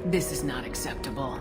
This is not acceptable.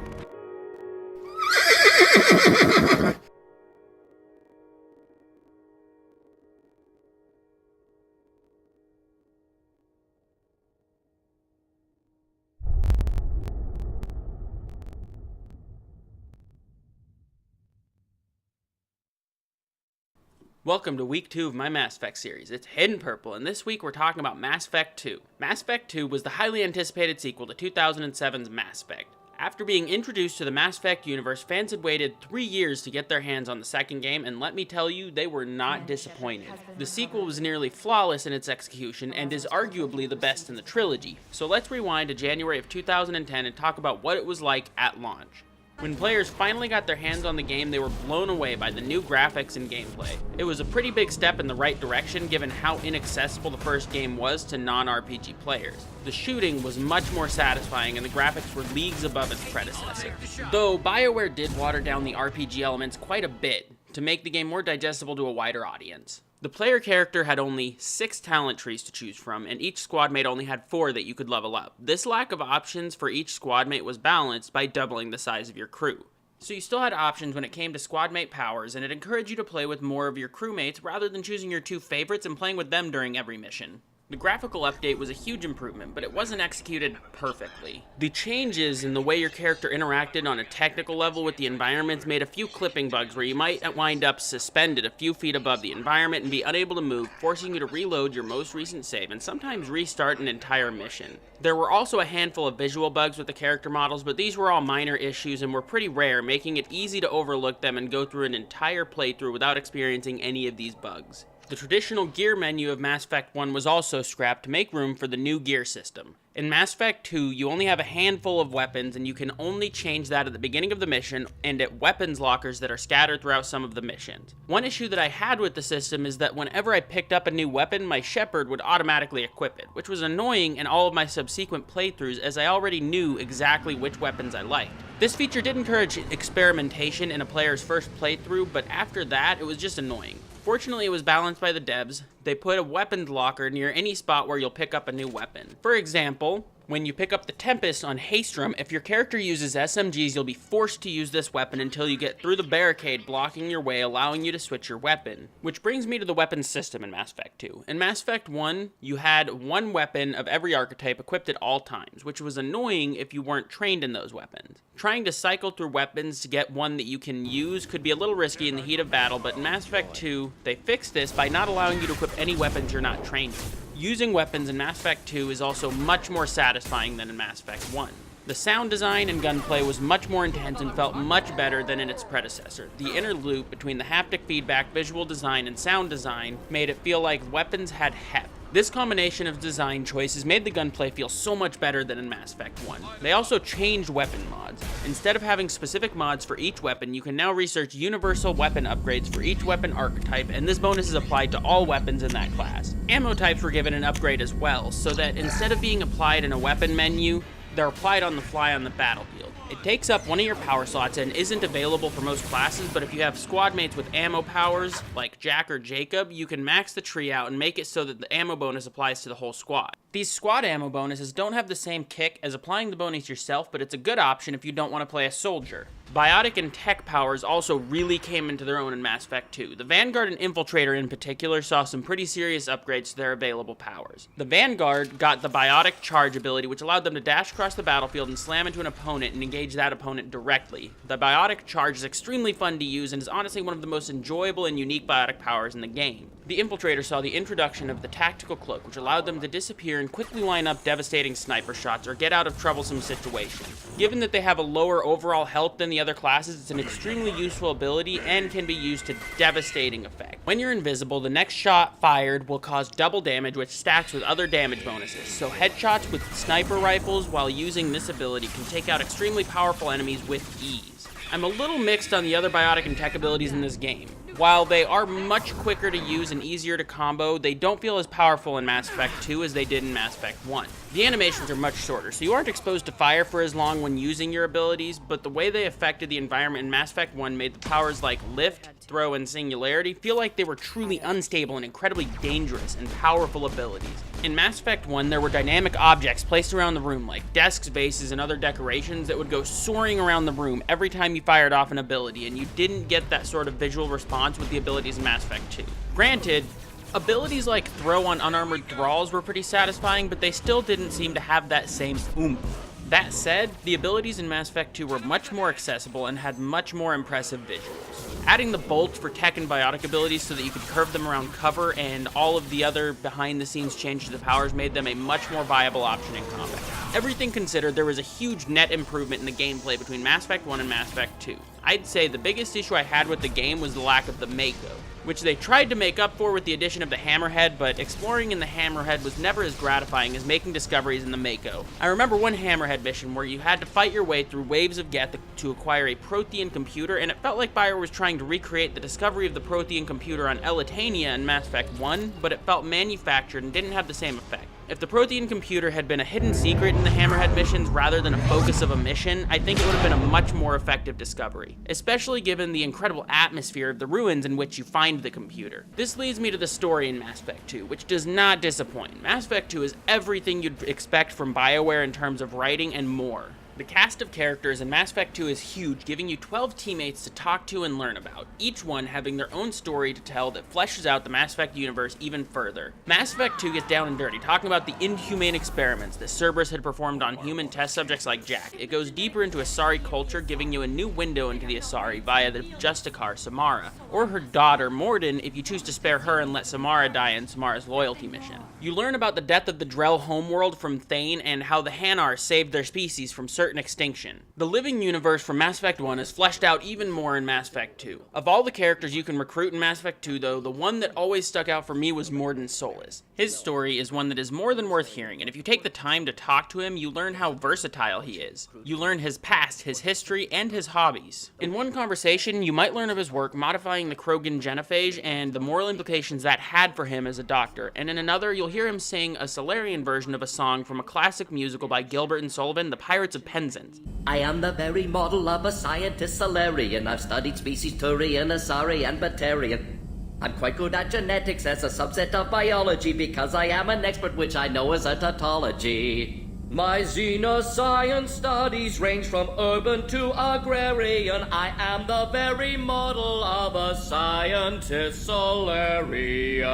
Welcome to week 2 of my Mass Effect series. It's Hiddenpurple, and this week we're talking about Mass Effect 2. Mass Effect 2 was the highly anticipated sequel to 2007's Mass Effect. After being introduced to the Mass Effect universe, fans had waited 3 years to get their hands on the second game, and let me tell you, they were not disappointed. The sequel was nearly flawless in its execution, and is arguably the best in the trilogy. So let's rewind to January of 2010 and talk about what it was like at launch. When players finally got their hands on the game, they were blown away by the new graphics and gameplay. It was a pretty big step in the right direction given how inaccessible the first game was to non-RPG players. The shooting was much more satisfying and the graphics were leagues above its predecessor. Though BioWare did water down the RPG elements quite a bit to make the game more digestible to a wider audience. The player character had only 6 talent trees to choose from, and each squad mate only had 4 that you could level up. This lack of options for each squad mate was balanced by doubling the size of your crew. So you still had options when it came to squad mate powers, and it encouraged you to play with more of your crewmates rather than choosing your 2 favorites and playing with them during every mission. The graphical update was a huge improvement, but it wasn't executed perfectly. The changes in the way your character interacted on a technical level with the environments made a few clipping bugs where you might wind up suspended a few feet above the environment and be unable to move, forcing you to reload your most recent save and sometimes restart an entire mission. There were also a handful of visual bugs with the character models, but these were all minor issues and were pretty rare, making it easy to overlook them and go through an entire playthrough without experiencing any of these bugs. The traditional gear menu of Mass Effect 1 was also scrapped to make room for the new gear system. In Mass Effect 2, you only have a handful of weapons and you can only change that at the beginning of the mission and at weapons lockers that are scattered throughout some of the missions. One issue that I had with the system is that whenever I picked up a new weapon, my Shepard would automatically equip it, which was annoying in all of my subsequent playthroughs as I already knew exactly which weapons I liked. This feature did encourage experimentation in a player's first playthrough, but after that, it was just annoying. Fortunately, it was balanced by the devs. They put a weapons locker near any spot where you'll pick up a new weapon. For example, when you pick up the Tempest on Haestrom, if your character uses SMGs, you'll be forced to use this weapon until you get through the barricade blocking your way, allowing you to switch your weapon. Which brings me to the weapons system in Mass Effect 2. In Mass Effect 1, you had one weapon of every archetype equipped at all times, which was annoying if you weren't trained in those weapons. Trying to cycle through weapons to get one that you can use could be a little risky in the heat of battle, but in Mass Effect 2, they fixed this by not allowing you to equip any weapons you're not trained in. Using weapons in Mass Effect 2 is also much more satisfying than in Mass Effect 1. The sound design and gunplay was much more intense and felt much better than in its predecessor. The inner loop between the haptic feedback, visual design, and sound design made it feel like weapons had heft. This combination of design choices made the gunplay feel so much better than in Mass Effect 1. They also changed weapon mods. Instead of having specific mods for each weapon, you can now research universal weapon upgrades for each weapon archetype, and this bonus is applied to all weapons in that class. Ammo types were given an upgrade as well, so that instead of being applied in a weapon menu, they're applied on the fly on the battlefield. It takes up one of your power slots and isn't available for most classes, but if you have squad mates with ammo powers, like Jack or Jacob, you can max the tree out and make it so that the ammo bonus applies to the whole squad. These squad ammo bonuses don't have the same kick as applying the bonus yourself, but it's a good option if you don't want to play a soldier. Biotic and tech powers also really came into their own in Mass Effect 2. The Vanguard and Infiltrator in particular saw some pretty serious upgrades to their available powers. The Vanguard got the Biotic Charge ability, which allowed them to dash across the battlefield and slam into an opponent and engage that opponent directly. The Biotic Charge is extremely fun to use and is honestly one of the most enjoyable and unique Biotic powers in the game. The Infiltrator saw the introduction of the Tactical Cloak, which allowed them to disappear and quickly line up devastating sniper shots or get out of troublesome situations. Given that they have a lower overall health than the other classes, it's an extremely useful ability and can be used to devastating effect. When you're invisible, the next shot fired will cause double damage, which stacks with other damage bonuses, so headshots with sniper rifles while using this ability can take out extremely powerful enemies with ease. I'm a little mixed on the other biotic and tech abilities in this game. While they are much quicker to use and easier to combo, they don't feel as powerful in Mass Effect 2 as they did in Mass Effect 1. The animations are much shorter, so you aren't exposed to fire for as long when using your abilities, but the way they affected the environment in Mass Effect 1 made the powers like Lift, Throw, and Singularity feel like they were truly unstable and incredibly dangerous and powerful abilities. In Mass Effect 1, there were dynamic objects placed around the room, like desks, vases, and other decorations that would go soaring around the room every time you fired off an ability, and you didn't get that sort of visual response with the abilities in Mass Effect 2. Granted, abilities like throw on unarmored thralls were pretty satisfying, but they still didn't seem to have that same oomph. That said, the abilities in Mass Effect 2 were much more accessible and had much more impressive visuals. Adding the bolts for tech and biotic abilities so that you could curve them around cover and all of the other behind-the-scenes changes to the powers made them a much more viable option in combat. Everything considered, there was a huge net improvement in the gameplay between Mass Effect 1 and Mass Effect 2. I'd say the biggest issue I had with the game was the lack of the Mako, which they tried to make up for with the addition of the Hammerhead, but exploring in the Hammerhead was never as gratifying as making discoveries in the Mako. I remember one Hammerhead mission where you had to fight your way through waves of Geth to acquire a Prothean computer, and it felt like BioWare was trying to recreate the discovery of the Prothean computer on Elitania in Mass Effect 1, but it felt manufactured and didn't have the same effect. If the Prothean computer had been a hidden secret in the Hammerhead missions rather than a focus of a mission, I think it would have been a much more effective discovery, especially given the incredible atmosphere of the ruins in which you find the computer. This leads me to the story in Mass Effect 2, which does not disappoint. Mass Effect 2 is everything you'd expect from BioWare in terms of writing and more. The cast of characters in Mass Effect 2 is huge, giving you 12 teammates to talk to and learn about, each one having their own story to tell that fleshes out the Mass Effect universe even further. Mass Effect 2 gets down and dirty, talking about the inhumane experiments that Cerberus had performed on human test subjects like Jack. It goes deeper into Asari culture, giving you a new window into the Asari via the Justicar, Samara, or her daughter, Mordin, if you choose to spare her and let Samara die in Samara's loyalty mission. You learn about the death of the Drell homeworld from Thane and how the Hanar saved their species from certain extinction. The living universe from Mass Effect 1 is fleshed out even more in Mass Effect 2. Of all the characters you can recruit in Mass Effect 2, though, the one that always stuck out for me was Mordin Solus. His story is one that is more than worth hearing, and if you take the time to talk to him, you learn how versatile he is. You learn his past, his history, and his hobbies. In one conversation, you might learn of his work modifying the Krogan genophage and the moral implications that had for him as a doctor, and in another, you'll hear him sing a Solarian version of a song from a classic musical by Gilbert and Sullivan, The Pirates of Penzance. I am the very model of a scientist Solarian. I've studied species Turian, Asari, and Batarian. I'm quite good at genetics as a subset of biology because I am an expert, which I know as a tautology. My xenoscience studies range from urban to agrarian. I am the very model of a scientist Solarian.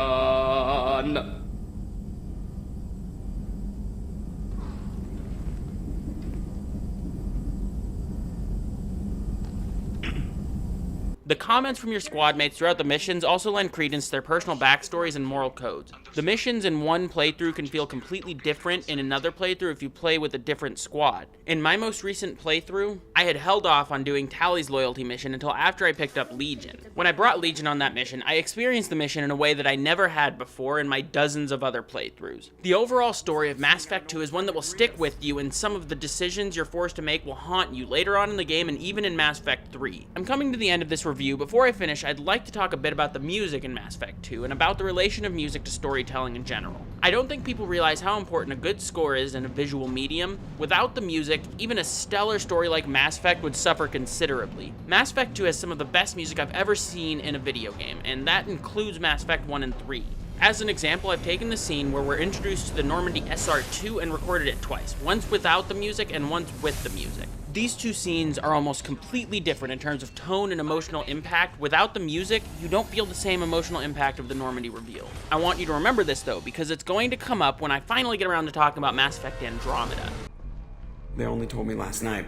The comments from your squad mates throughout the missions also lend credence to their personal backstories and moral codes. The missions in one playthrough can feel completely different in another playthrough if you play with a different squad. In my most recent playthrough, I had held off on doing Tally's loyalty mission until after I picked up Legion. When I brought Legion on that mission, I experienced the mission in a way that I never had before in my dozens of other playthroughs. The overall story of Mass Effect 2 is one that will stick with you, and some of the decisions you're forced to make will haunt you later on in the game and even in Mass Effect 3. I'm coming to the end of this review. Before I finish, I'd like to talk a bit about the music in Mass Effect 2 and about the relation of music to storytelling in general. I don't think people realize how important a good score is in a visual medium. Without the music, even a stellar story like Mass Effect would suffer considerably. Mass Effect 2 has some of the best music I've ever seen in a video game, and that includes Mass Effect 1 and 3. As an example, I've taken the scene where we're introduced to the Normandy SR2 and recorded it twice, once without the music and once with the music. These two scenes are almost completely different in terms of tone and emotional impact. Without the music, you don't feel the same emotional impact of the Normandy reveal. I want you to remember this though, because it's going to come up when I finally get around to talking about Mass Effect Andromeda. They only told me last night.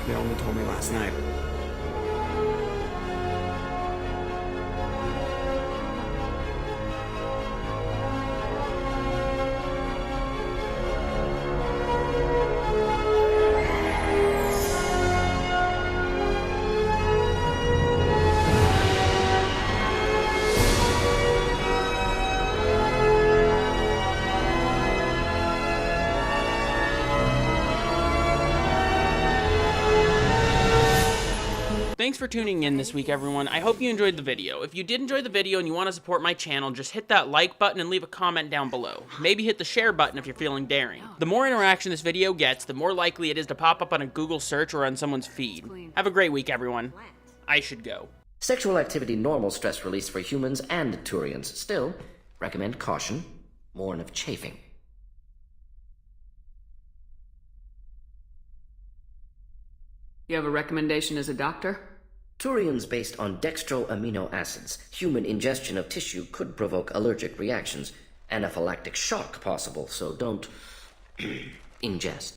They only told me last night. Thanks for tuning in this week, everyone. I hope you enjoyed the video. If you did enjoy the video and you want to support my channel, just hit that like button and leave a comment down below. Maybe hit the share button if you're feeling daring. The more interaction this video gets, the more likely it is to pop up on a Google search or on someone's feed. Have a great week, everyone. I should go. Sexual activity normal stress release for humans and Turians. Still, recommend caution. Warn of chafing. You have a recommendation as a doctor? Turians based on dextro amino acids. Human ingestion of tissue could provoke allergic reactions. Anaphylactic shock possible, so don't ingest.